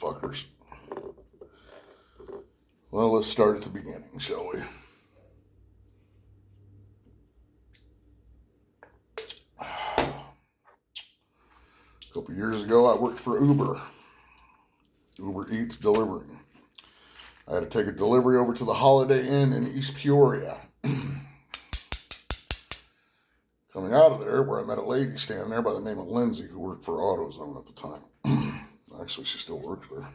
motherfuckers. Well, let's start at the beginning, shall we? A couple years ago, I worked for Uber Eats delivering. I had to take a delivery over to the Holiday Inn in East Peoria. Coming out of there, where I met a lady standing there by the name of Lindsay, who worked for AutoZone at the time. Actually, she still works there.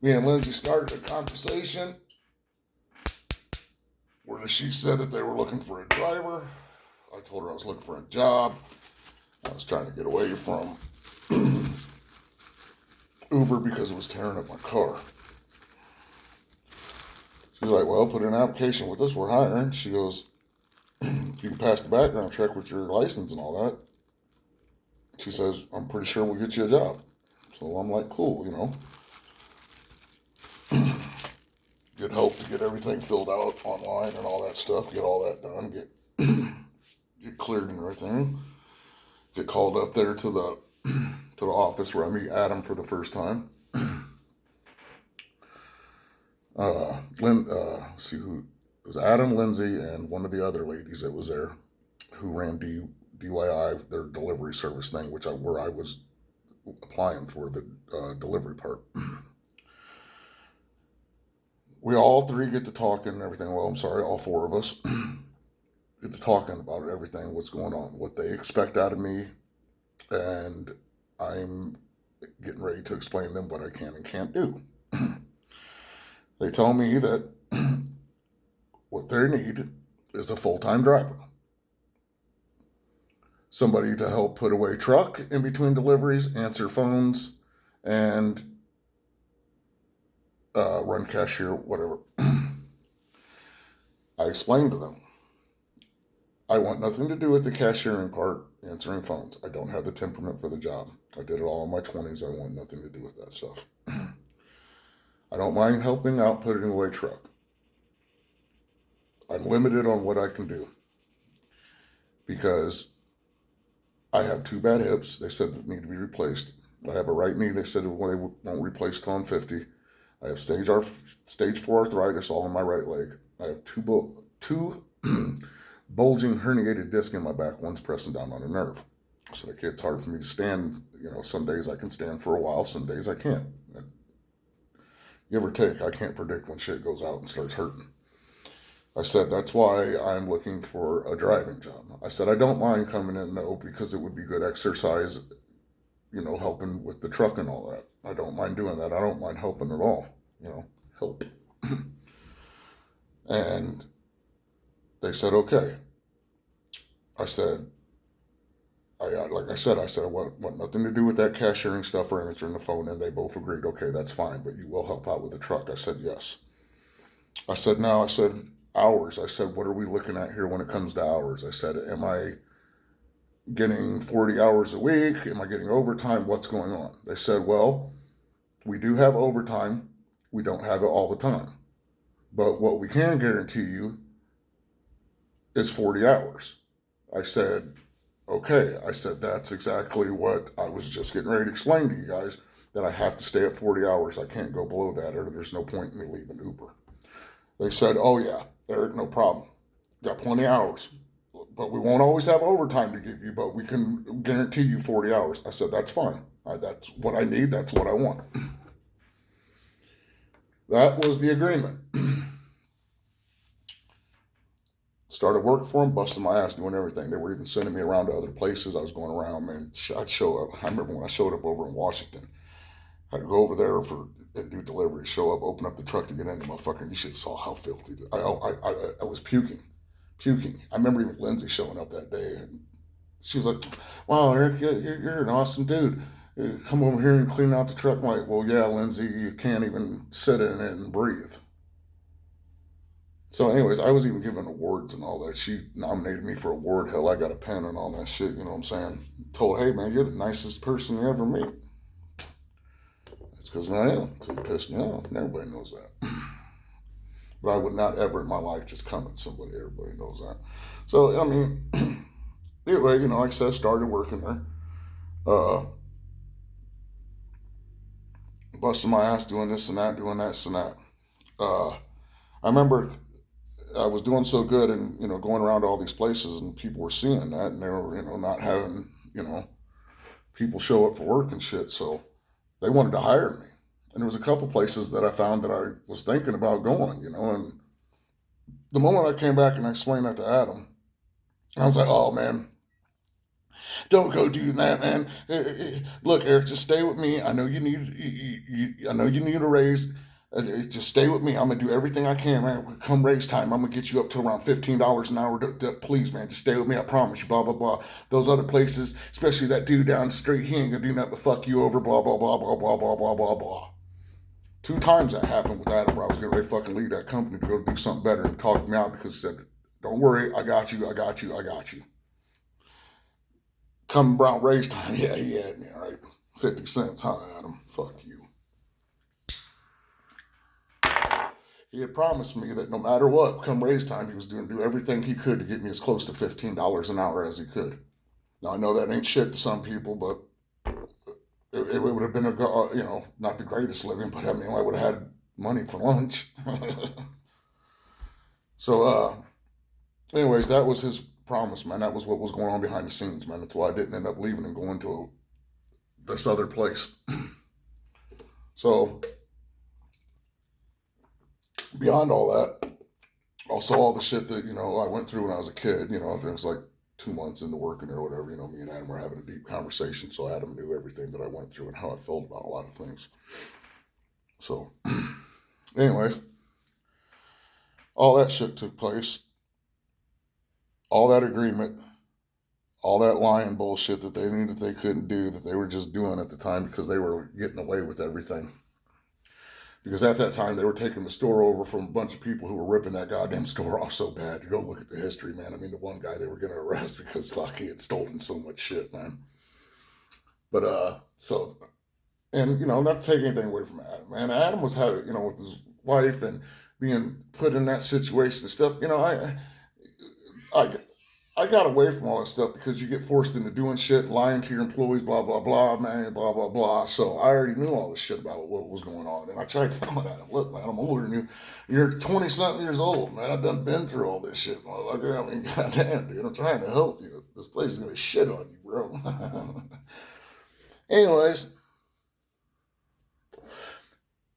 Me and Lindsay started a conversation where she said that they were looking for a driver. I told her I was looking for a job. I was trying to get away from Uber because it was tearing up my car. She's like, well, put in an application with us. We're hiring. She goes, if you can pass the background check with your license and all that. She says, I'm pretty sure we'll get you a job. So I'm like, cool, Get help to get everything filled out online and all that stuff. Get all that done. Get cleared and everything. Get called up there to the office where I meet Adam for the first time. See who it was, Adam, Lindsay, and one of the other ladies that was there, who ran DYI, their delivery service thing, where I was applying for the delivery part. We all three get to talking and everything. Well, I'm sorry, all four of us get to talking about everything, what's going on, what they expect out of me, and I'm getting ready to explain to them what I can and can't do. They tell me that what they need is a full-time driver. Somebody to help put away truck in between deliveries, answer phones, and run cashier, whatever. I explained to them, I want nothing to do with the cashiering part, answering phones. I don't have the temperament for the job. I did it all in my 20s. I want nothing to do with that stuff. I don't mind helping out putting away truck. I'm limited on what I can do because I have two bad hips. They said that need to be replaced. I have a right knee. They said they won't replace till I'm 50. I have stage 4 arthritis all in my right leg. I have two bulging herniated discs in my back. One's pressing down on a nerve. So it's hard for me to stand. Some days I can stand for a while. Some days I can't. Give or take, I can't predict when shit goes out and starts hurting. I said, that's why I'm looking for a driving job. I said, I don't mind coming in, because it would be good exercise, helping with the truck and all that. I don't mind doing that. I don't mind helping at all, help. And they said, okay. I said, I want nothing to do with that cashiering stuff or answering the phone. And they both agreed, okay, that's fine, but you will help out with the truck. I said, yes. I said, no. I said, hours. I said, what are we looking at here when it comes to hours? I said, am I getting 40 hours a week? Am I getting overtime? What's going on? They said, well, we do have overtime. We don't have it all the time. But what we can guarantee you is 40 hours. I said, okay. I said, that's exactly what I was just getting ready to explain to you guys, that I have to stay at 40 hours. I can't go below that, or there's no point in me leaving Uber. They said, oh yeah, Eric, no problem. Got plenty of hours. But we won't always have overtime to give you, but we can guarantee you 40 hours. I said, that's fine. That's what I need. That's what I want. That was the agreement. Started work for them, busting my ass, doing everything. They were even sending me around to other places. I was going around, man. I'd show up. I remember when I showed up over in Washington. I'd go over there and do delivery, show up, open up the truck to get into my fucking, you should have saw how filthy. I was puking. I remember even Lindsay showing up that day, and she was like, wow, Eric, you're an awesome dude. Come over here and clean out the truck. I'm like, well, yeah, Lindsay, you can't even sit in it and breathe. So anyways, I was even given awards and all that. She nominated me for an award. Hell, I got a pen and all that shit, you know what I'm saying? Told, hey, man, you're the nicest person you ever meet. That's because I am. So it pissed me off, and everybody knows that. But I would not ever in my life just come at somebody. Everybody knows that. So, I mean, anyway, like I said, started working there. Uh, Busting my ass doing this and that, doing that and that. Uh, I remember I was doing so good and, going around to all these places and people were seeing that and they were, not having, people show up for work and shit. So they wanted to hire me. And there was a couple places that I found that I was thinking about going, and the moment I came back and I explained that to Adam, I was like, oh man, don't go do that, man. Look, Eric, just stay with me. I know you need, I know you need a raise. Just stay with me. I'm gonna do everything I can, man. Come raise time, I'm gonna get you up to around $15 an hour. Please, man, just stay with me. I promise you. Blah blah blah. Those other places, especially that dude down the street, he ain't gonna do nothing but fuck you over. Blah blah blah blah blah blah blah blah blah. Two times that happened with Adam, where I was getting ready to fucking leave that company to go do something better, and talked me out because he said, "Don't worry, I got you. I got you. I got you." Come around raise time, yeah, he had me, all right. 50 cents, huh, Adam? Fuck you. He had promised me that no matter what, come raise time, he was going to do everything he could to get me as close to $15 an hour as he could. Now, I know that ain't shit to some people, but it would have been, not the greatest living, but I mean, I would have had money for lunch. So, anyways, that was his promise, man. That was what was going on behind the scenes, man. That's why I didn't end up leaving and going to this other place. So, beyond all that, also all the shit that, I went through when I was a kid, I think it was like 2 months into working or whatever, me and Adam were having a deep conversation. So Adam knew everything that I went through and how I felt about a lot of things. So, anyways, all that shit took place. All that agreement, all that lying bullshit that they knew that they couldn't do, that they were just doing at the time because they were getting away with everything. Because at that time, they were taking the store over from a bunch of people who were ripping that goddamn store off so bad. To go look at the history, man. I mean, the one guy they were going to arrest because, fuck, he had stolen so much shit, man. But, so, and, not to take anything away from Adam, man. Adam was having, with his wife and being put in that situation and stuff, I, I got away from all that stuff because you get forced into doing shit, lying to your employees, blah, blah, blah, man, blah, blah, blah. So I already knew all this shit about what was going on. And I tried to tell him that, look, man, I'm older than you. You're 20 something years old, man. I've done been through all this shit, motherfucker. I mean, goddamn, dude, I'm trying to help you. This place is going to shit on you, bro. Anyways,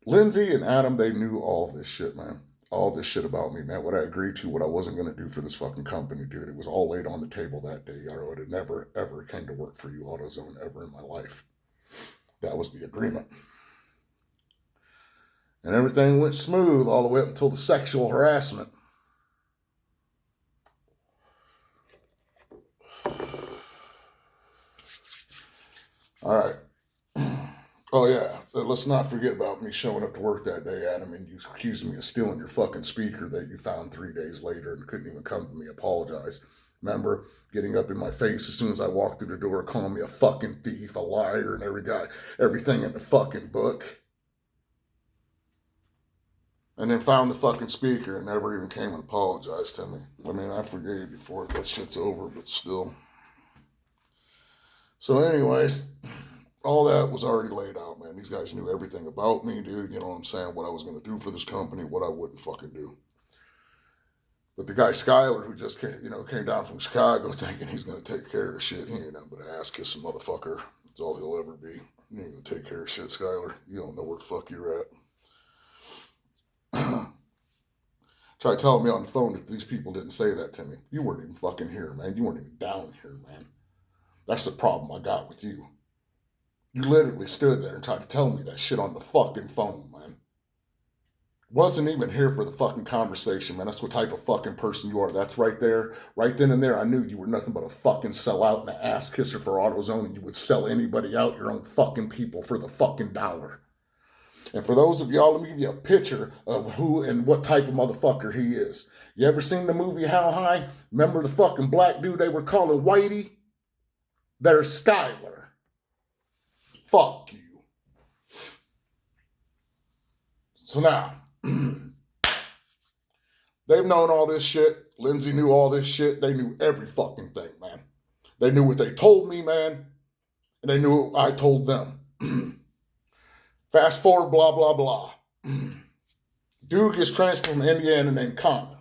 Lindsay and Adam, they knew all this shit, man. All this shit about me, man. What I agreed to, what I wasn't going to do for this fucking company, dude. It was all laid on the table that day. I would have never, ever came to work for you, AutoZone, ever in my life. That was the agreement. And everything went smooth all the way up until the sexual harassment. All right. Oh, yeah. Let's not forget about me showing up to work that day, Adam, and you accusing me of stealing your fucking speaker that you found 3 days later and couldn't even come to me apologize. Remember, getting up in my face as soon as I walked through the door, calling me a fucking thief, a liar, and everything in the fucking book. And then found the fucking speaker and never even came and apologized to me. I mean, I forgave you for it. That shit's over, but still. So, anyways, all that was already laid out, man. These guys knew everything about me, dude. You know what I'm saying? What I was going to do for this company, what I wouldn't fucking do. But the guy Skyler, who just came down from Chicago thinking he's going to take care of shit, he ain't nothing but an ass kissing motherfucker. That's all he'll ever be. You ain't going to take care of shit, Skyler. You don't know where the fuck you're at. Try telling me on the phone that these people didn't say that to me. You weren't even fucking here, man. You weren't even down here, man. That's the problem I got with you. You literally stood there and tried to tell me that shit on the fucking phone, man. Wasn't even here for the fucking conversation, man. That's what type of fucking person you are. That's right there, right then and there. I knew you were nothing but a fucking sellout and an ass kisser for AutoZone, and you would sell anybody out, your own fucking people, for the fucking dollar. And for those of y'all, let me give you a picture of who and what type of motherfucker he is. You ever seen the movie How High? Remember the fucking black dude they were calling Whitey? There's Skyler. Fuck you. So now, they've known all this shit. Lindsay knew all this shit. They knew every fucking thing, man. They knew what they told me, man, and they knew what I told them. Fast forward, blah, blah, blah. Dude gets transferred from Indiana named Connor.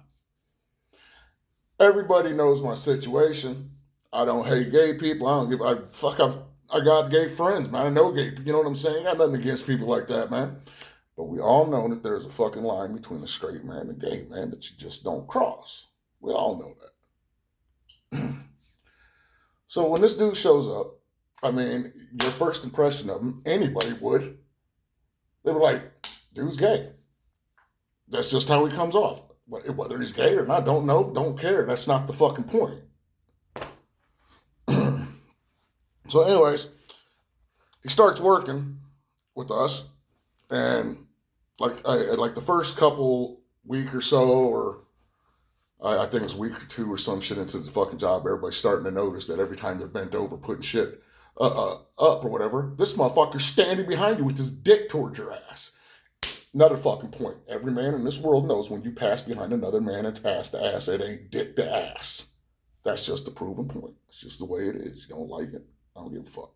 Everybody knows my situation. I don't hate gay people. I got gay friends, man. I know gay people. You know what I'm saying? I got nothing against people like that, man. But we all know that there's a fucking line between a straight man and a gay man that you just don't cross. We all know that. So when this dude shows up, I mean, your first impression of him, anybody would, they were like, dude's gay. That's just how he comes off. Whether he's gay or not, don't know, don't care. That's not the fucking point. So anyways, he starts working with us, and like the first couple week or so, or I think it was a week or two or some shit into the fucking job, everybody's starting to notice that every time they're bent over putting shit up or whatever, this motherfucker's standing behind you with his dick towards your ass. Another fucking point. Every man in this world knows when you pass behind another man, it's ass to ass. It ain't dick to ass. That's just a proven point. It's just the way it is. You don't like it, I don't give a fuck.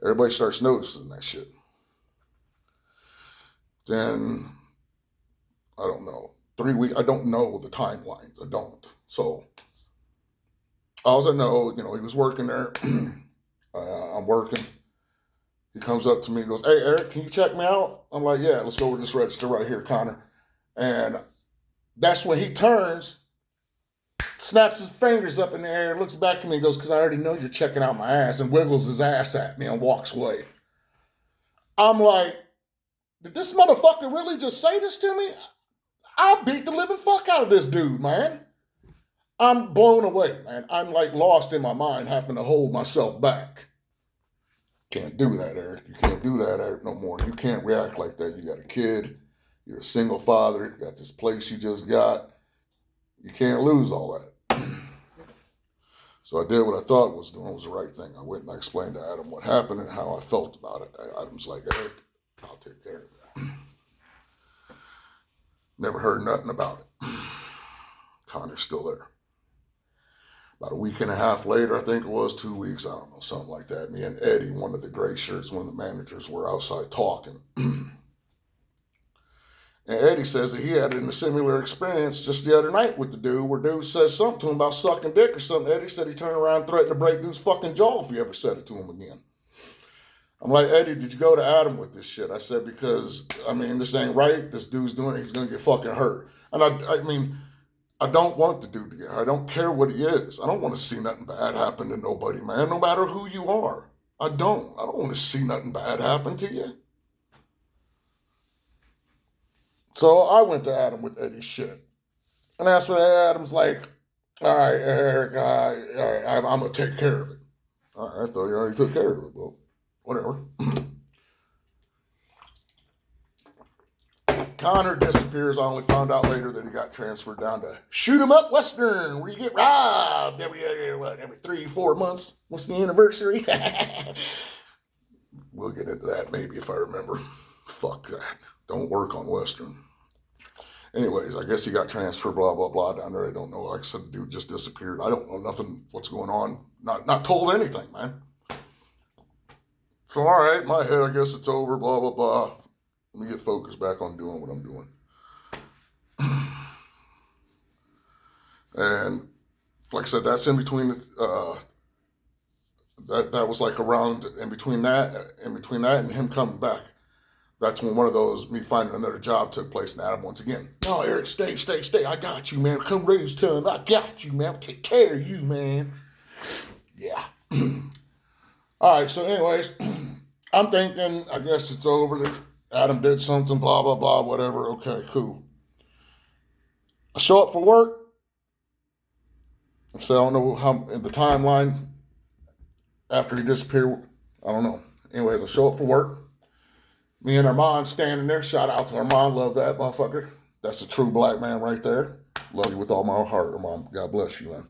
Everybody starts noticing that shit. Then, I don't know, 3 weeks, I don't know the timelines. I don't. So, all I know, he was working there. I'm working. He comes up to me and goes, hey, Eric, can you check me out? I'm like, yeah, let's go over this register right here, Connor. And that's when he turns, snaps his fingers up in the air, looks back at me and goes, because I already know you're checking out my ass, and wiggles his ass at me and walks away. I'm like, did this motherfucker really just say this to me? I beat the living fuck out of this dude, man. I'm blown away, man. I'm like lost in my mind, having to hold myself back. Can't do that, Eric. You can't do that, Eric, no more. You can't react like that. You got a kid. You're a single father. You got this place you just got. You can't lose all that. So I did what I thought was doing was the right thing. I went and I explained to Adam what happened and how I felt about it. Adam's like, Eric, I'll take care of that. Never heard nothing about it. Connor's still there. About a week and a half later, I think it was 2 weeks, I don't know, something like that. Me and Eddie, one of the gray shirts, one of the managers, were outside talking. And Eddie says that he had a similar experience just the other night with the dude, where dude says something to him about sucking dick or something. Eddie said he turned around and threatened to break dude's fucking jaw if he ever said it to him again. I'm like, Eddie, did you go to Adam with this shit? I said, because, this ain't right. This dude's doing it. He's going to get fucking hurt. And I don't want the dude to get hurt. I don't care what he is. I don't want to see nothing bad happen to nobody, man, no matter who you are. I don't want to see nothing bad happen to you. So I went to Adam with Eddie's shit. And that's when Adam's like, all right, Eric, all right, I'm going to take care of it. All right, I thought you already took care of it. Well, whatever. Connor disappears. I only found out later that he got transferred down to Shoot 'em Up Western, where you get robbed every 3-4 months. What's the anniversary? We'll get into that maybe if I remember. Fuck that. Don't work on Western. Anyways, I guess he got transferred, blah, blah, blah, down there. I don't know. Like I said, the dude just disappeared. I don't know nothing, what's going on. Not told anything, man. So, all right, my head, I guess it's over, blah, blah, blah. Let me get focused back on doing what I'm doing. And like I said, that's in between, that was like around in between that and him coming back. That's when one of those, me finding another job took place. And Adam, once again, no, Eric, stay. I got you, man. Come raise time. I got you, man. I'll take care of you, man. Yeah. All right, so anyways, I'm thinking, I guess it's over. Adam did something, blah, blah, blah, whatever. Okay, cool. I show up for work. So I don't know how, in the timeline, after he disappeared, I don't know. Anyways, I show up for work. Me and Armand standing there. Shout out to Armand. Love that motherfucker. That's a true black man right there. Love you with all my heart, Armand. God bless you, man.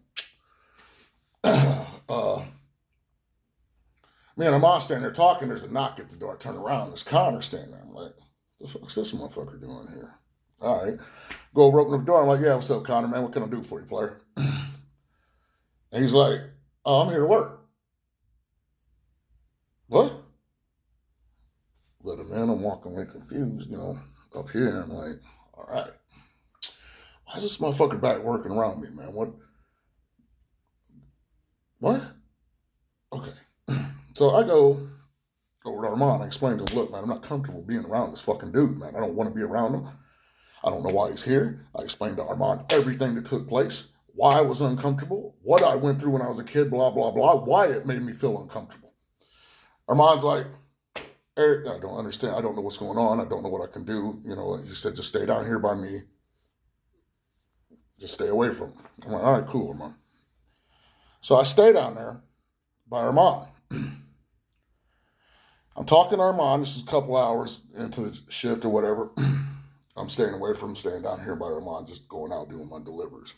Me and Armand standing there talking. There's a knock at the door. I turn around. There's Connor standing there. I'm like, what the fuck's this motherfucker doing here? All right. Go over, open the door. I'm like, yeah, what's up, Connor, man? What can I do for you, player? And he's like, Oh, I'm here to work. What? But man, I'm walking away confused, up here. I'm like, all right, why is this motherfucker back working around me, man? What? Okay. So I go over to Armand and explain to him, look, man, I'm not comfortable being around this fucking dude, man. I don't want to be around him. I don't know why he's here. I explained to Armand everything that took place, why I was uncomfortable, what I went through when I was a kid, blah, blah, blah, why it made me feel uncomfortable. Armand's like, Eric, I don't understand. I don't know what's going on. I don't know what I can do. He said, just stay down here by me. Just stay away from him. I'm like, all right, cool, Armand. So I stay down there by Armand. I'm talking to Armand. This is a couple hours into the shift or whatever. I'm staying away from him, staying down here by Armand, just going out doing my deliveries.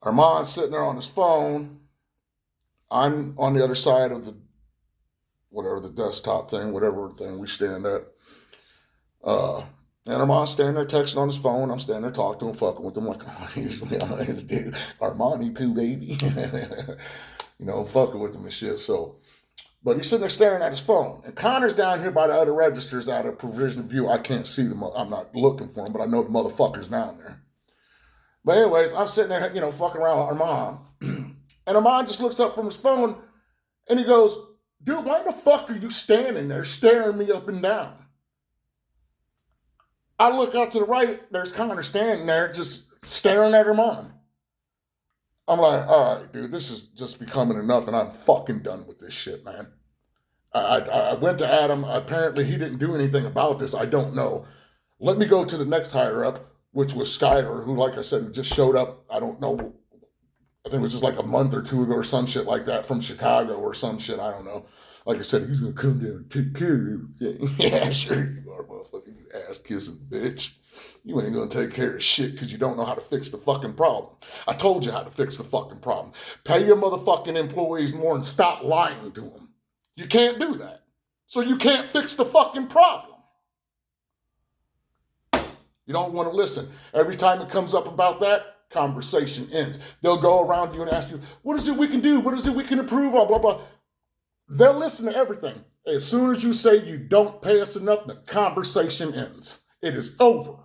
Armand's sitting there on his phone. I'm on the other side of the desktop thing, whatever thing we stand at. And Armand's standing there texting on his phone. I'm standing there talking to him, fucking with him like, oh, his dude, Armani poo baby. Fucking with him and shit. So, but he's sitting there staring at his phone. And Connor's down here by the other registers out of provision view. I can't see them. I'm not looking for him, but I know the motherfucker's down there. But anyways, I'm sitting there, fucking around with Armand. And Armand just looks up from his phone and he goes, dude, why the fuck are you standing there staring me up and down? I look out to the right, there's Connor standing there just staring at Armand. I'm like, all right, dude, this is just becoming enough and I'm fucking done with this shit, man. I went to Adam. Apparently he didn't do anything about this. I don't know. Let me go to the next higher up, which was Skyler, who, like I said, just showed up. I don't know. I think it was just like a month or two ago or some shit like that from Chicago or some shit. I don't know. Like I said, he's going to come down and take care of everything. Yeah, sure you are, motherfucker, you ass-kissing bitch. You ain't going to take care of shit because you don't know how to fix the fucking problem. I told you how to fix the fucking problem. Pay your motherfucking employees more and stop lying to them. You can't do that. So you can't fix the fucking problem. You don't want to listen. Every time it comes up about that, conversation ends. They'll go around you and ask you, what is it we can do? What is it we can improve on? Blah, blah. They'll listen to everything. As soon as you say you don't pay us enough, the conversation ends. It is over.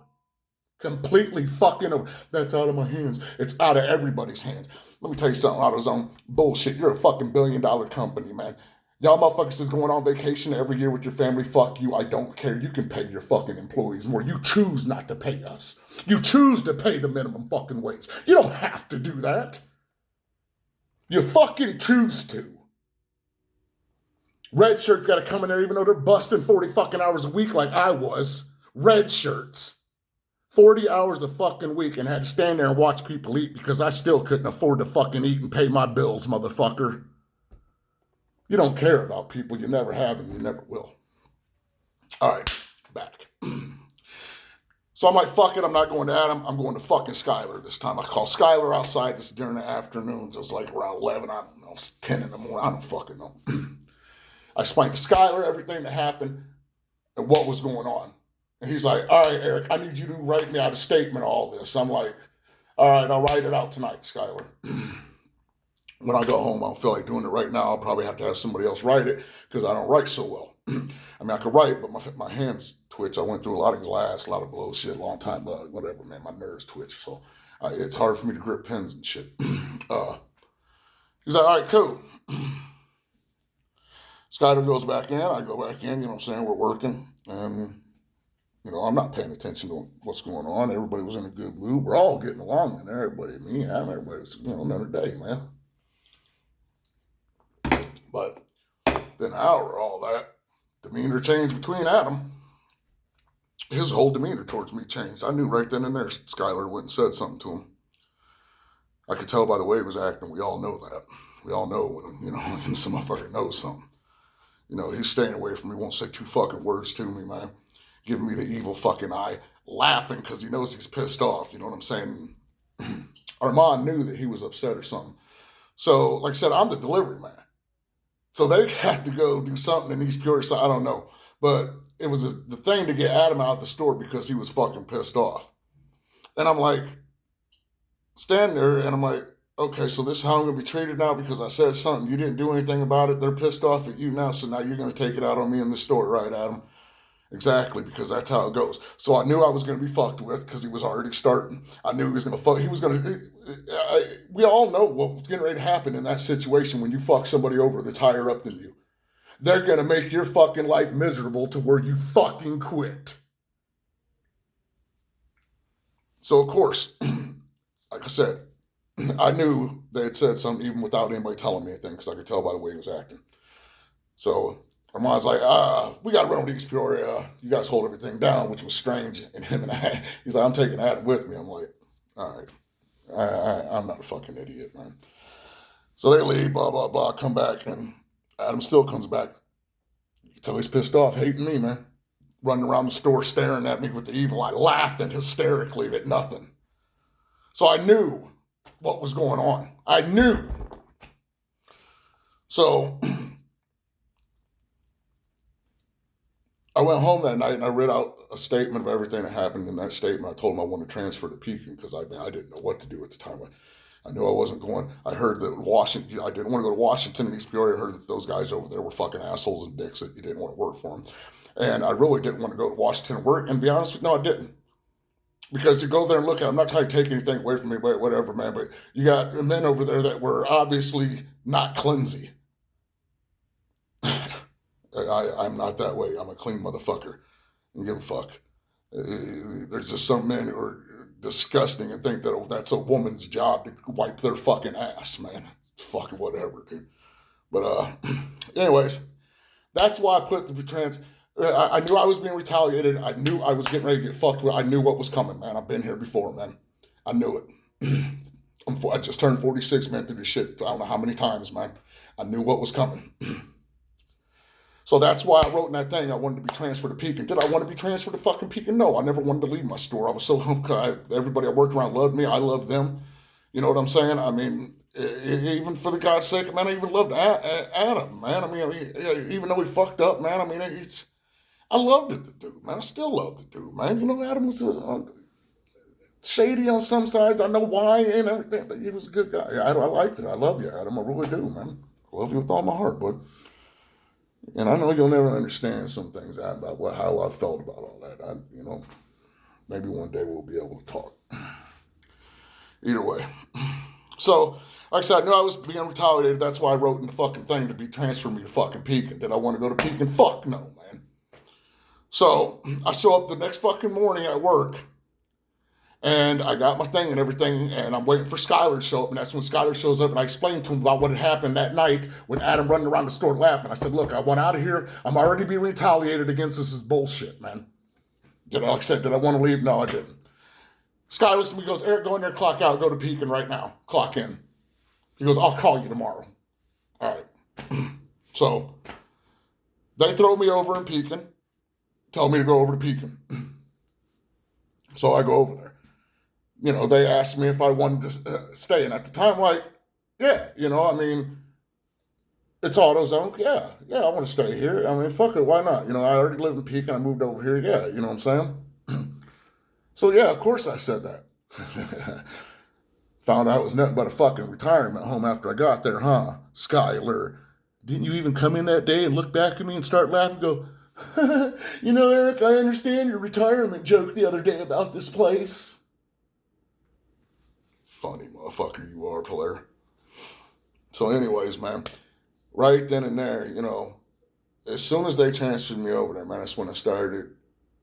Completely fucking over. That's out of my hands. It's out of everybody's hands. Let me tell you something, AutoZone. Bullshit. You're a fucking $1 billion company, man. Y'all motherfuckers is going on vacation every year with your family. Fuck you. I don't care. You can pay your fucking employees more. You choose not to pay us. You choose to pay the minimum fucking wage. You don't have to do that. You fucking choose to. Red shirts got to come in there even though they're busting 40 fucking hours a week like I was. Red shirts. 40 hours a fucking week and had to stand there and watch people eat because I still couldn't afford to fucking eat and pay my bills, motherfucker. You don't care about people. You never have and you never will. All right, back. So I'm like, fuck it. I'm not going to Adam. I'm going to fucking Skyler this time. I call Skyler outside. This during the afternoon. It was like around 11. I don't know. It's 10 in the morning. I don't fucking know. I explained to Skyler everything that happened and what was going on. And he's like, all right, Eric, I need you to write me out a statement of all this. I'm like, all right, I'll write it out tonight, Skyler. When I go home, I don't feel like doing it right now. I'll probably have to have somebody else write it because I don't write so well. I mean, I could write, but my hands twitch. I went through a lot of glass, a lot of bullshit, a long time, whatever, man. My nerves twitch. So it's hard for me to grip pens and shit. He's like, all right, cool. Skyler goes back in. I go back in. You know what I'm saying? We're working. And, I'm not paying attention to what's going on. Everybody was in a good mood. We're all getting along. And everybody, me, Adam, everybody was, another day, man. But then after all that, demeanor changed between Adam. His whole demeanor towards me changed. I knew right then and there Skyler went and said something to him. I could tell by the way he was acting. We all know that. We all know when, some motherfucker knows something. He's staying away from me, won't say two fucking words to me, man. Giving me the evil fucking eye, laughing because he knows he's pissed off. You know what I'm saying? Armand knew that he was upset or something. So, like I said, I'm the delivery man. So they had to go do something in East Peoria. So I don't know. But it was the thing to get Adam out of the store because he was fucking pissed off. And I'm like, standing there and I'm like, okay, so this is how I'm going to be treated now because I said something. You didn't do anything about it. They're pissed off at you now, so now you're going to take it out on me in the store, right, Adam? Exactly, because that's how it goes. So I knew I was going to be fucked with because he was already starting. I knew he was going to fuck. He was going to. We all know what was getting ready to happen in that situation when you fuck somebody over that's higher up than you. They're going to make your fucking life miserable to where you fucking quit. So, of course, like I said, I knew they had said something even without anybody telling me anything because I could tell by the way he was acting. So Armand's like, we got to run over to East Peoria. You guys hold everything down, which was strange. And him and I, he's like, I'm taking Adam with me. I'm like, all right, I'm not a fucking idiot, man. So they leave, blah, blah, blah, come back, and Adam still comes back. You can tell he's pissed off, hating me, man. Running around the store staring at me with the evil eye, laughing hysterically at nothing. So I knew what was going on. I knew. So I went home that night and I read out a statement of everything that happened in that statement. I told him I wanted to transfer to Pekin because I didn't know what to do at the time. I knew I wasn't going. I heard that Washington, I didn't want to go to Washington and East Peoria. I heard that those guys over there were fucking assholes and dicks that you didn't want to work for them. And I really didn't want to go to Washington and work. And to be honest with you, no, I didn't. Because you go there and look at it, I'm not trying to take anything away from me, whatever, man, but you got men over there that were obviously not cleansy. I'm not that way. I'm a clean motherfucker. I don't give a fuck. There's just some men who are disgusting and think that that's a woman's job to wipe their fucking ass, man. Fucking whatever, dude. But anyways, that's why I put the trans. I knew I was being retaliated. I knew I was getting ready to get fucked with. I knew what was coming, man. I've been here before, man. I knew it. I just turned 46, man, through this shit. I don't know how many times, man. I knew what was coming. So that's why I wrote in that thing I wanted to be transferred to Pekin. Did I want to be transferred to fucking Pekin? No, I never wanted to leave my store. I was so everybody I worked around loved me. I loved them. You know what I'm saying? I mean, even for the God's sake, man, I even loved Adam, man. I mean, even though he fucked up, man, I mean, I loved the dude, man. I still love the dude, man. You know, Adam was shady on some sides. I know why and everything, but he was a good guy. I liked it. I love you, Adam. I really do, man. I love you with all my heart, bud. And I know you'll never understand some things about how I felt about all that. Maybe one day we'll be able to talk. Either way. So, like I said, I knew I was being retaliated. That's why I wrote in the fucking thing to be transferring me to fucking Pekin. Did I want to go to Pekin? Fuck no, man. So, I show up the next fucking morning at work. And I got my thing and everything, and I'm waiting for Skylar to show up, and that's when Skylar shows up, and I explained to him about what had happened that night with Adam running around the store laughing. I said, look, I want out of here. I'm already being retaliated against. This is bullshit, man. Like I said, did I want to leave? No, I didn't. Skylar looks at me and goes, Eric, go in there, clock out, go to Pekin right now. Clock in. He goes, I'll call you tomorrow. All right. So they throw me over in Pekin, tell me to go over to Pekin. So I go over there. You know, they asked me if I wanted to stay. And at the time, like, yeah, I mean, it's AutoZone. Yeah, I want to stay here. I mean, fuck it, why not? I already live in Pekin. I moved over here. Yeah, you know what I'm saying? So, yeah, of course I said that. Found out it was nothing but a fucking retirement home after I got there, huh? Skylar, didn't you even come in that day and look back at me and start laughing and go, Eric, I understand your retirement joke the other day about this place. Funny motherfucker you are, player. So anyways, man, right then and there, as soon as they transferred me over there, man, that's when I started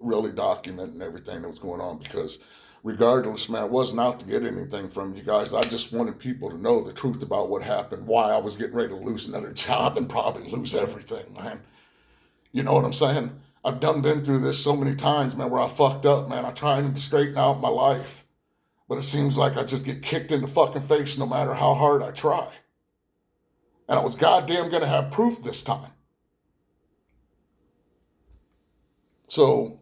really documenting everything that was going on because regardless, man, I wasn't out to get anything from you guys. I just wanted people to know the truth about what happened, why I was getting ready to lose another job and probably lose everything, man. You know what I'm saying? I've been through this so many times, man, where I fucked up, man. I tried to straighten out my life. But it seems like I just get kicked in the fucking face no matter how hard I try. And I was goddamn going to have proof this time. So,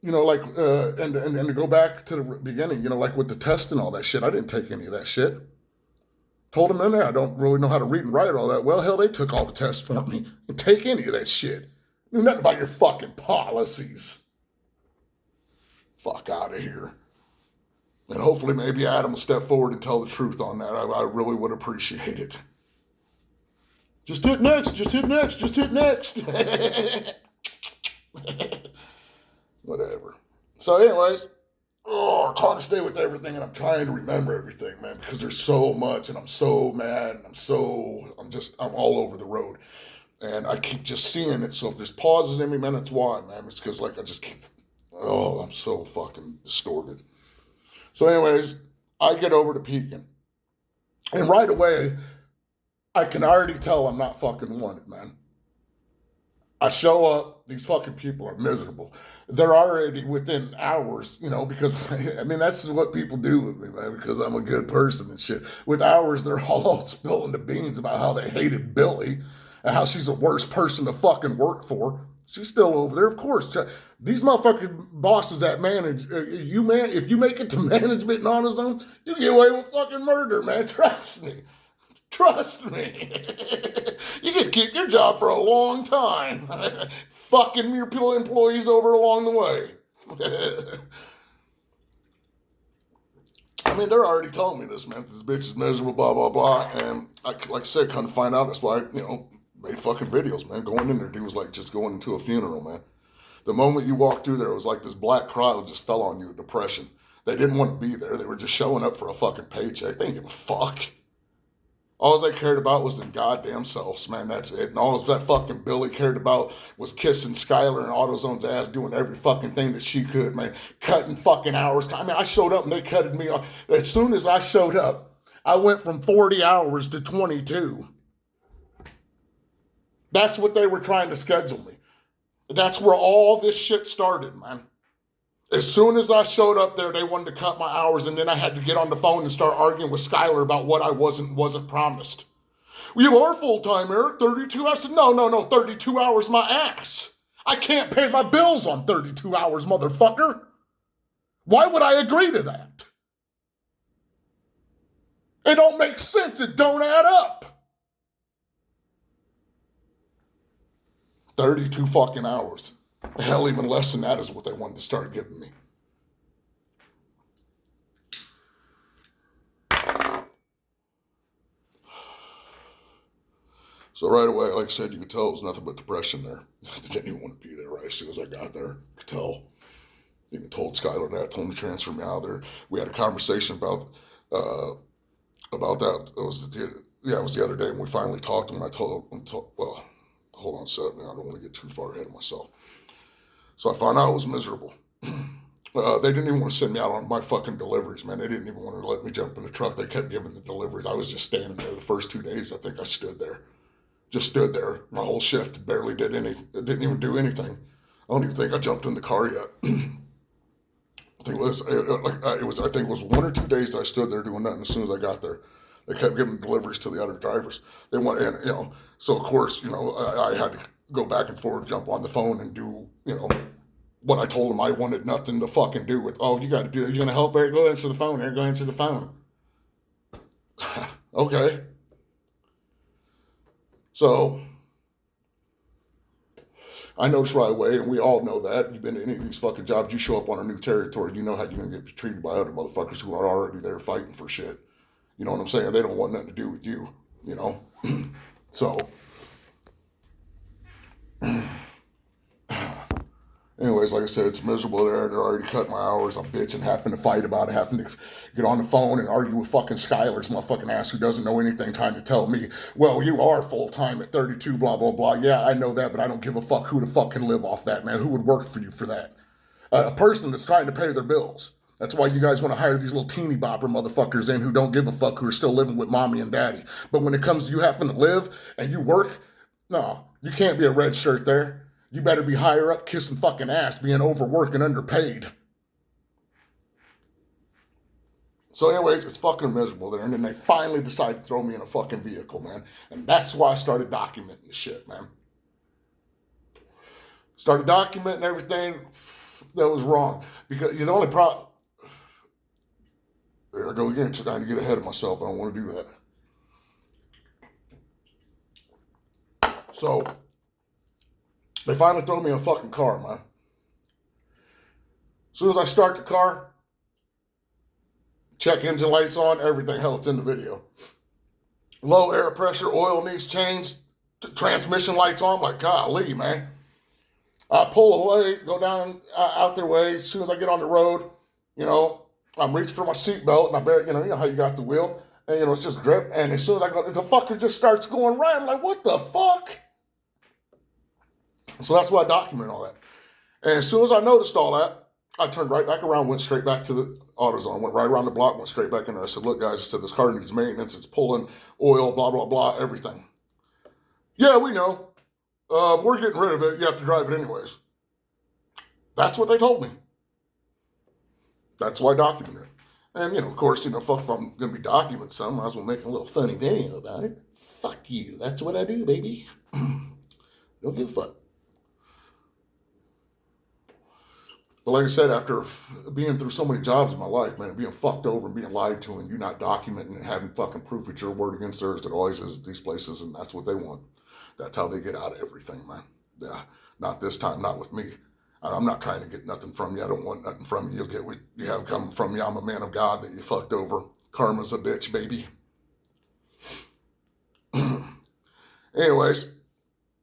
and to go back to the beginning, like with the test and all that shit, I didn't take any of that shit. Told them in there, I don't really know how to read and write all that. Well, hell, they took all the tests for me. Didn't take any of that shit. Knew nothing about your fucking policies. Fuck out of here. And hopefully maybe Adam will step forward and tell the truth on that. I really would appreciate it. Just hit next, just hit next, just hit next. Whatever. So anyways, I'm trying to stay with everything and I'm trying to remember everything, man, because there's so much and I'm so mad and I'm all over the road. And I keep just seeing it. So if there's pauses in me, man, that's why, man. It's because like I just keep, I'm so fucking distorted. So anyways, I get over to Pekin. And right away, I can already tell I'm not fucking wanted, man. I show up, these fucking people are miserable. They're already within hours, because, I mean, that's what people do with me, man, because I'm a good person and shit. With hours, they're all spilling the beans about how they hated Billy and how she's the worst person to fucking work for. She's still over there, of course. These motherfucking bosses that manage, if you make it to management in AutoZone, you get away with fucking murder, man. Trust me. Trust me. You can keep your job for a long time. Fucking your employees over along the way. I mean, they're already telling me this, man. This bitch is miserable, blah, blah, blah. And like I said, kind of find out. That's why I, made fucking videos, man. Going in there, dude, was like just going into a funeral, man. The moment you walked through there, it was like this black cloud just fell on you, depression. They didn't want to be there. They were just showing up for a fucking paycheck. They didn't give a fuck. All they cared about was their goddamn selves, man. That's it. And all that fucking Billy cared about was kissing Skylar and AutoZone's ass, doing every fucking thing that she could, man. Cutting fucking hours. I mean, I showed up and they cutted me off. As soon as I showed up, I went from 40 hours to 22. That's what they were trying to schedule me. That's where all this shit started, man. As soon as I showed up there, they wanted to cut my hours, and then I had to get on the phone and start arguing with Skylar about what I wasn't promised. Well, you are full-time, Eric, 32 hours. I said, no, 32 hours my ass. I can't pay my bills on 32 hours, motherfucker. Why would I agree to that? It don't make sense. It don't add up. 32 fucking hours. Hell, even less than that is what they wanted to start giving me. So right away, like I said, you could tell it was nothing but depression there. I didn't even want to be there right as soon as I got there. You could tell. Even told Skylar that, told him to transfer me out of there. We had a conversation about that. It was the other day when we finally talked to him. I told him, well, hold on a second. I don't want to get too far ahead of myself. So I found out I was miserable. They didn't even want to send me out on my fucking deliveries, man. They didn't even want to let me jump in the truck. They kept giving the deliveries. I was just standing there the first 2 days. I think I stood there. Just stood there. My whole shift barely did anything. Didn't even do anything. I don't even think I jumped in the car yet. I think it was 1 or 2 days that I stood there doing nothing. As soon as I got there, they kept giving deliveries to the other drivers. They want, and so of course, I had to go back and forth, jump on the phone, and do, what I told them I wanted nothing to fucking do with. Oh, you got to do it. You're gonna help Eric? Go answer the phone. Eric, go answer the phone. Okay. So I noticed right away, and we all know that. You've been in any of these fucking jobs, you show up on a new territory, you know how you're going to get treated by other motherfuckers who are already there fighting for shit. You know what I'm saying? They don't want nothing to do with you, So, anyways, like I said, it's miserable there. They're already cutting my hours. I'm bitching, having to fight about it, having to get on the phone and argue with fucking Skylar's motherfucking ass who doesn't know anything, trying to tell me, well, you are full-time at 32, blah, blah, blah. Yeah, I know that, but I don't give a fuck who the fuck can live off that, man. Who would work for you for that? A person that's trying to pay their bills. That's why you guys want to hire these little teeny bopper motherfuckers in who don't give a fuck, who are still living with mommy and daddy. But when it comes to you having to live and you work, no, you can't be a red shirt there. You better be higher up kissing fucking ass, being overworked and underpaid. So anyways, it's fucking miserable there. And then they finally decided to throw me in a fucking vehicle, man. And that's why I started documenting the shit, man. Started documenting everything that was wrong. Because the only problem... There I go again, trying to get ahead of myself. I don't want to do that. So... they finally throw me in a fucking car, man. As soon as I start the car, Check engine lights on, everything. Hell, it's in the video. Low air pressure, oil needs changed, transmission lights on. I'm like, golly, man. I pull away, go down out their way. As soon as I get on the road, I'm reaching for my seatbelt, and I bear, you know how you got the wheel, and it's just grip. And as soon as I go, the fucker just starts going right. I'm like, what the fuck? So that's why I document all that. And as soon as I noticed all that, I turned right back around, went straight back to the AutoZone, went right around the block, went straight back in there. I said, look, guys, I said, this car needs maintenance. It's pulling oil, blah, blah, blah, everything. Yeah, we know. We're getting rid of it. You have to drive it anyways. That's what they told me. That's why I documented it. And, of course, fuck if I'm going to be documenting something, I might as well make a little funny video about it. Fuck you. That's what I do, baby. Don't give a fuck. But like I said, after being through so many jobs in my life, man, being fucked over and being lied to and you not documenting and having fucking proof it's your word against theirs, it always is these places, and that's what they want. That's how they get out of everything, man. Yeah, not this time, not with me. I'm not trying to get nothing from you. I don't want nothing from you. You'll get what you have coming from you. I'm a man of God that you fucked over. Karma's a bitch, baby. Anyways,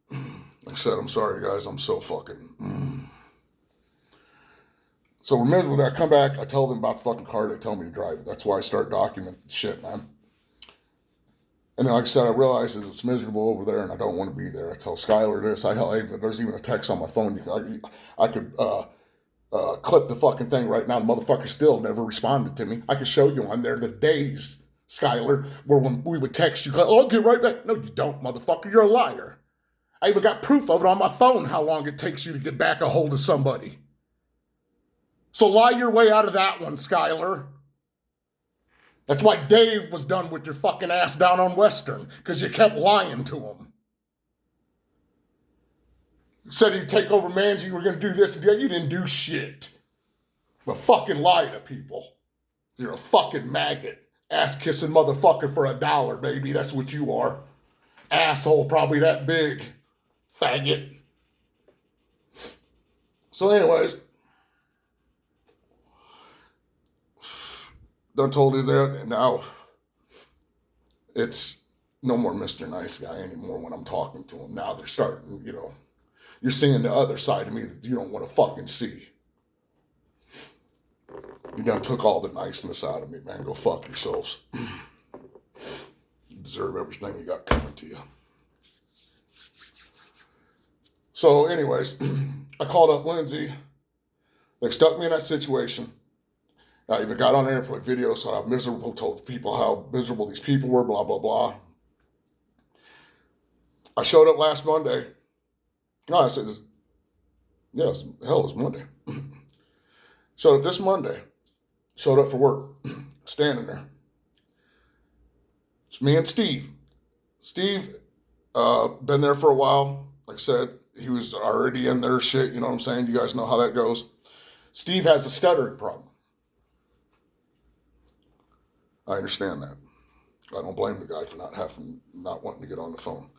like I said, I'm sorry, guys. I'm so fucking... So we're miserable. I come back, I tell them about the fucking car, they tell me to drive it. That's why I start documenting shit, man. And then, like I said, I realize it's miserable over there and I don't want to be there. I tell Skylar this. There's even a text on my phone. I could clip the fucking thing right now. The motherfucker still never responded to me. I could show you on there the days, Skylar, where when we would text you, I'll get right back. No, you don't, motherfucker. You're a liar. I even got proof of it on my phone how long it takes you to get back a hold of somebody. So lie your way out of that one, Skylar. That's why Dave was done with your fucking ass down on Western, because you kept lying to him. You said he'd take over Manzi, you were going to do this and that. You didn't do shit. But fucking lie to people. You're a fucking maggot. Ass-kissing motherfucker for $1, baby. That's what you are. Asshole probably that big. Faggot. So anyways... Done told you that, and now it's no more Mr. Nice Guy anymore when I'm talking to him. Now they're starting, you're seeing the other side of me that you don't want to fucking see. You done took all the niceness out of me, man. Go fuck yourselves. You deserve everything you got coming to you. So anyways, I called up Lindsay. They stuck me in that situation. I even got on there and put videos so how miserable, told people how miserable these people were, blah, blah, blah. I showed up last Monday. No, I said, yes, hell, it's Monday. Showed up this Monday. Showed up for work. Standing there. It's me and Steve. Steve, been there for a while. Like I said, he was already in their shit, you know what I'm saying? You guys know how that goes. Steve has a stuttering problem. I understand that. I don't blame the guy for not wanting to get on the phone.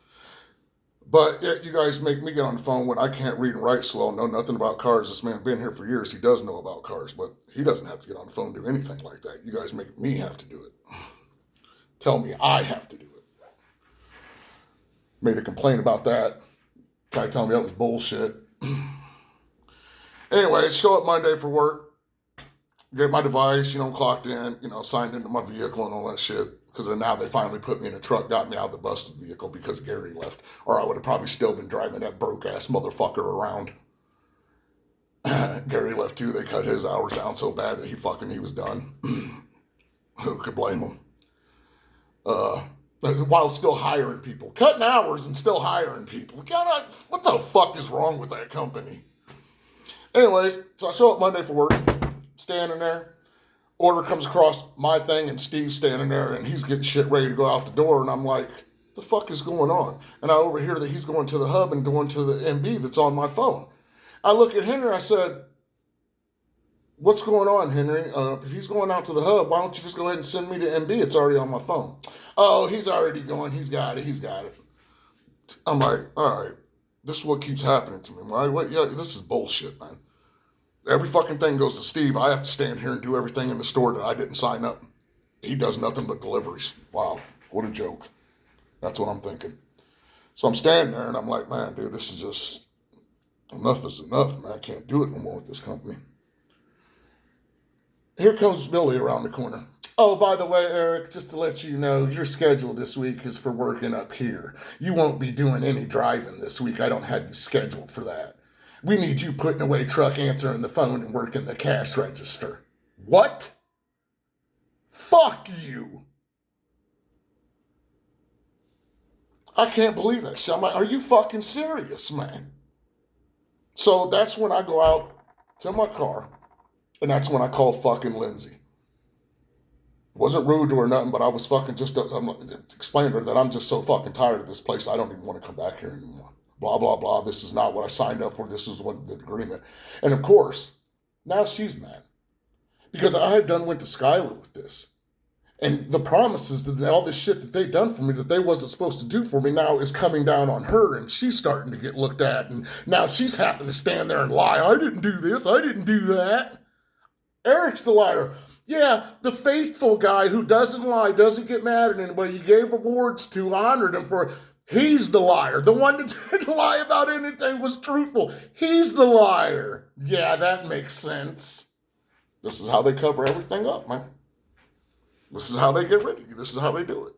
But yet you guys make me get on the phone when I can't read and write so well, know nothing about cars. This man's been here for years. He does know about cars, but he doesn't have to get on the phone and do anything like that. You guys make me have to do it. Tell me I have to do it. Made a complaint about that. Guy telling me that was bullshit. Anyways, show up Monday for work. Get my device, clocked in, signed into my vehicle and all that shit. Because now they finally put me in a truck, got me out of the busted vehicle because Gary left. Or I would have probably still been driving that broke-ass motherfucker around. Gary left too. They cut his hours down so bad that he was done. Who could blame him? While still hiring people. Cutting hours and still hiring people. God, what the fuck is wrong with that company? Anyways, so I show up Monday for work. Standing there, order comes across my thing, and Steve's standing there, and he's getting shit ready to go out the door, and I'm like, the fuck is going on? And I overhear that he's going to the hub and going to the MB that's on my phone. I look at Henry, I said, what's going on, Henry? If he's going out to the hub, why don't you just go ahead and send me to MB? It's already on my phone. Oh, he's already going, he's got it. I'm like, all right, this is what keeps happening to me. Yeah, this is bullshit, man. Every fucking thing goes to Steve. I have to stand here and do everything in the store that I didn't sign up. He does nothing but deliveries. Wow, what a joke. That's what I'm thinking. So I'm standing there and I'm like, man, dude, this is just, enough is enough, man. I can't do it no more with this company. Here comes Billy around the corner. Oh, by the way, Eric, just to let you know, your schedule this week is for working up here. You won't be doing any driving this week. I don't have you scheduled for that. We need you putting away truck, answering the phone, and working the cash register. What? Fuck you. I can't believe that shit. I'm like, are you fucking serious, man? So that's when I go out to my car, and that's when I call fucking Lindsay. Wasn't rude to her or nothing, but I was fucking just, I'm explaining to her that I'm just so fucking tired of this place. I don't even want to come back here anymore. Blah, blah, blah. This is not what I signed up for. This is what the agreement. And of course, now she's mad because I had went to Skylar with this. And the promises that all this shit that they done for me that they wasn't supposed to do for me now is coming down on her, and she's starting to get looked at, and now she's having to stand there and lie. I didn't do this. I didn't do that. Eric's the liar. Yeah, the faithful guy who doesn't lie, doesn't get mad at anybody, you gave awards to, honored him for, he's the liar. The one that didn't lie about anything was truthful. He's the liar. Yeah, that makes sense. This is how they cover everything up, man. This is how they get rid of you. This is how they do it.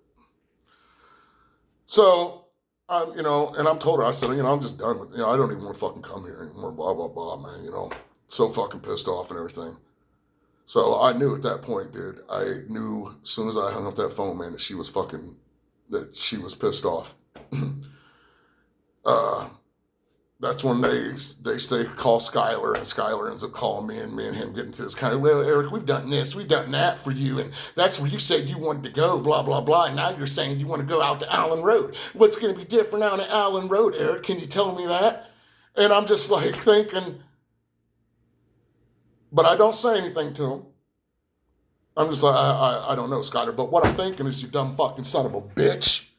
So, and I'm told her, I said, I'm just done with it. I don't even want to fucking come here anymore, blah, blah, blah, man, so fucking pissed off and everything. So I knew at that point, dude, I knew as soon as I hung up that phone, man, that she was pissed off. That's when they call Skylar, and Skylar ends up calling me and him get into this kind of, well, Eric, we've done this, we've done that for you, and that's where you said you wanted to go, blah, blah, blah, and now you're saying you want to go out to Allen Road. What's going to be different out at Allen Road, Eric? Can you tell me that? And I'm just like thinking, but I don't say anything to him. I'm just like, I don't know, Skylar, but what I'm thinking is, you dumb fucking son of a bitch,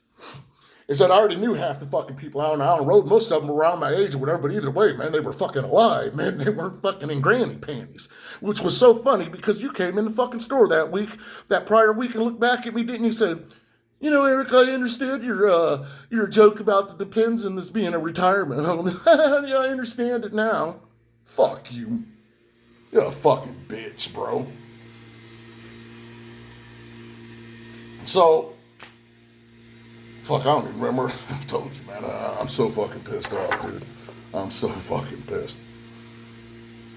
is that I already knew half the fucking people out on Allen Road. Most of them were around my age or whatever, but either way, man, they were fucking alive, man. They weren't fucking in granny panties, which was so funny because you came in the fucking store that prior week, and looked back at me, didn't you? Said, Eric, I understood your joke about the Depends and this being a retirement home. Yeah, I understand it now. Fuck you. You're a fucking bitch, bro. So, fuck, I don't even remember. I told you, man. I'm so fucking pissed off, dude. I'm so fucking pissed.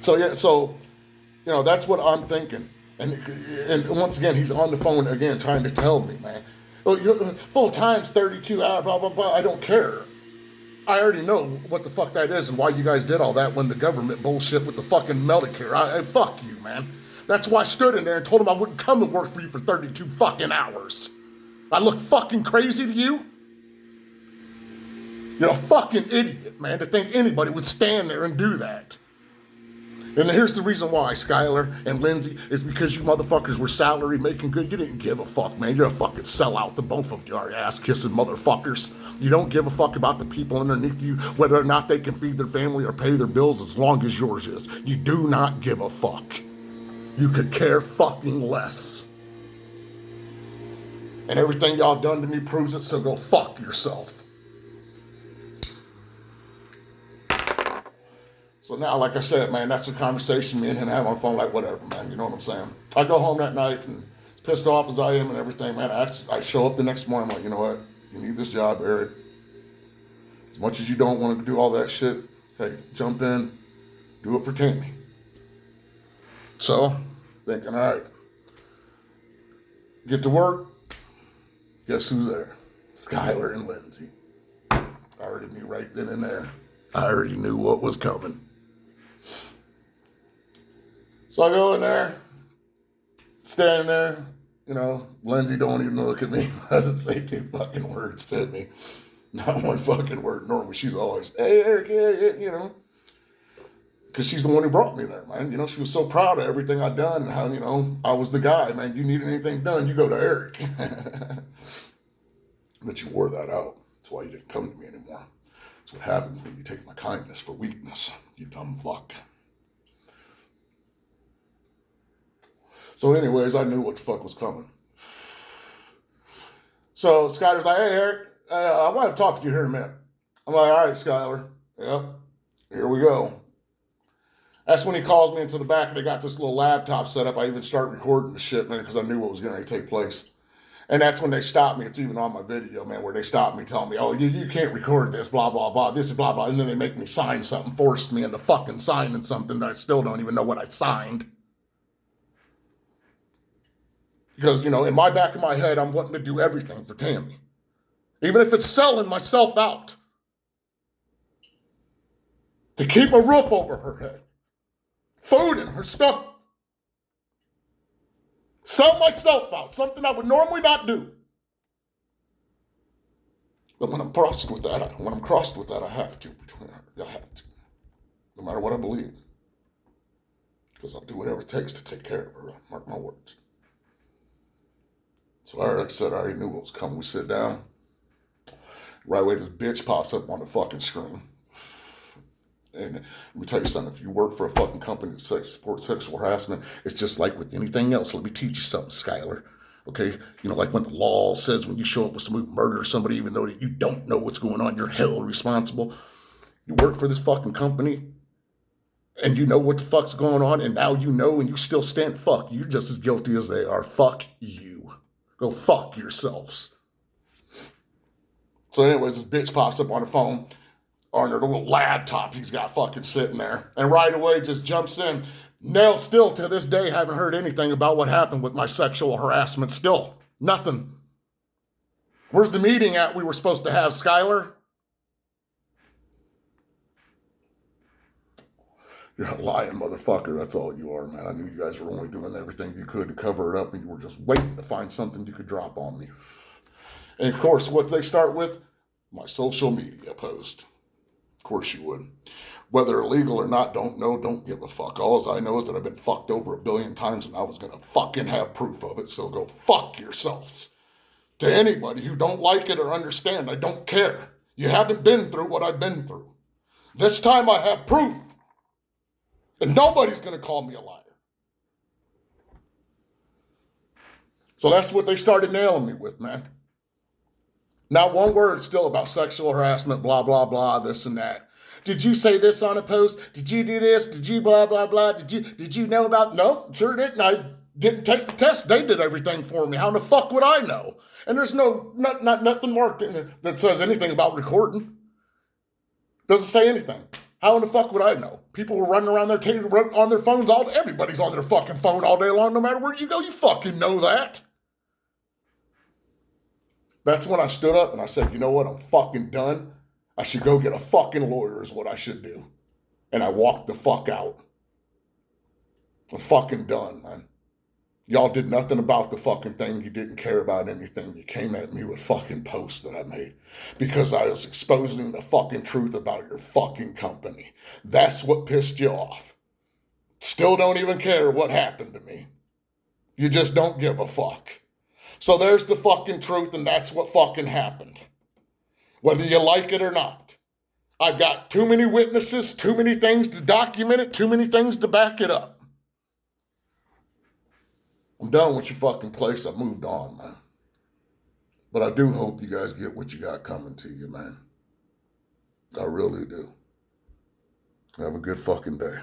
So, yeah, that's what I'm thinking. And once again, he's on the phone again trying to tell me, man. Oh, full time's 32 hours, blah, blah, blah. I don't care. I already know what the fuck that is and why you guys did all that when the government bullshit with the fucking Medicare. Fuck you, man. That's why I stood in there and told him I wouldn't come and work for you for 32 fucking hours. I look fucking crazy to you? You're a fucking idiot, man, to think anybody would stand there and do that. And here's the reason why, Skylar and Lindsay, is because you motherfuckers were salary making good. You didn't give a fuck, man. You're a fucking sellout, the both of you are ass-kissing motherfuckers. You don't give a fuck about the people underneath you, whether or not they can feed their family or pay their bills as long as yours is. You do not give a fuck. You could care fucking less. And everything y'all done to me proves it, so go fuck yourself. So now, like I said, man, that's the conversation me and him have on the phone, like, whatever, man, you know what I'm saying? I go home that night, and as pissed off as I am and everything, man, I show up the next morning, I'm like, you know what? You need this job, Eric. As much as you don't want to do all that shit, hey, jump in, do it for Tammy. So, thinking, all right, get to work. Guess who's there? Skylar and Lindsay. I already knew right then and there. I already knew what was coming. So I go in there, standing there, Lindsay don't even look at me, doesn't say two fucking words to me. Not one fucking word. Normally she's always, hey, Eric, yeah, because she's the one who brought me there, man. She was so proud of everything I'd done and how, I was the guy, man. You need anything done, you go to Eric. But you wore that out. That's why you didn't come to me anymore. That's what happens when you take my kindness for weakness, you dumb fuck. So anyways, I knew what the fuck was coming. So Skyler's like, hey, Eric, I want to talk to you here in a minute. I'm like, all right, Skyler. Yep, here we go. That's when he calls me into the back and they got this little laptop set up. I even start recording the shit, man, because I knew what was going to take place. And that's when they stopped me. It's even on my video, man, where they stopped me telling me, oh, you can't record this, blah, blah, blah, this is blah, blah. And then they make me sign something, forced me into fucking signing something that I still don't even know what I signed. Because, you know, in my back of my head, I'm wanting to do everything for Tammy. Even if it's selling myself out. To keep a roof over her head. Food in her stomach. Sell myself out. Something I would normally not do. But when I'm crossed with that, I have to. I have to. No matter what I believe. Because I'll do whatever it takes to take care of her. Mark my words. So like I said, I already knew what was coming. We sit down. Right away, this bitch pops up on the fucking screen. And let me tell you something. If you work for a fucking company that supports sexual harassment, it's just like with anything else. Let me teach you something, Skyler. Okay? You know, like when the law says when you show up with somebody who murders somebody, even though you don't know what's going on, you're held responsible. You work for this fucking company, and you know what the fuck's going on, and now you know, and you still stand. Fuck, you're just as guilty as they are. Fuck you. Go fuck yourselves. So anyways, this bitch pops up on the phone, on her little laptop he's got fucking sitting there, and right away just jumps in. Now, still to this day, haven't heard anything about what happened with my sexual harassment. Still, nothing. Where's the meeting at we were supposed to have, Skyler? You're a lying motherfucker. That's all you are, man. I knew you guys were only doing everything you could to cover it up, and you were just waiting to find something you could drop on me. And of course, what they start with? My social media post. Of course you would. Whether illegal or not, don't know, don't give a fuck. All I know is that I've been fucked over 1 billion times and I was going to fucking have proof of it. So go fuck yourselves. To anybody who don't like it or understand, I don't care. You haven't been through what I've been through. This time I have proof. And nobody's going to call me a liar. So that's what they started nailing me with, man. Not one word still about sexual harassment, blah, blah, blah, this and that. Did you say this on a post? Did you do this? Did you blah, blah, blah? Did you know about? No, sure didn't. I didn't take the test. They did everything for me. How in the fuck would I know? And there's nothing marked in that says anything about recording. Doesn't say anything. How in the fuck would I know? People were running around on their phones everybody's on their fucking phone all day long, no matter where you go. You fucking know that. That's when I stood up and I said, you know what? I'm fucking done. I should go get a fucking lawyer is what I should do. And I walked the fuck out. I'm fucking done, man. Y'all did nothing about the fucking thing. You didn't care about anything. You came at me with fucking posts that I made because I was exposing the fucking truth about your fucking company. That's what pissed you off. Still don't even care what happened to me. You just don't give a fuck. So there's the fucking truth, and that's what fucking happened. Whether you like it or not. I've got too many witnesses, too many things to document it, too many things to back it up. I'm done with your fucking place. I've moved on, man. But I do hope you guys get what you got coming to you, man. I really do. Have a good fucking day.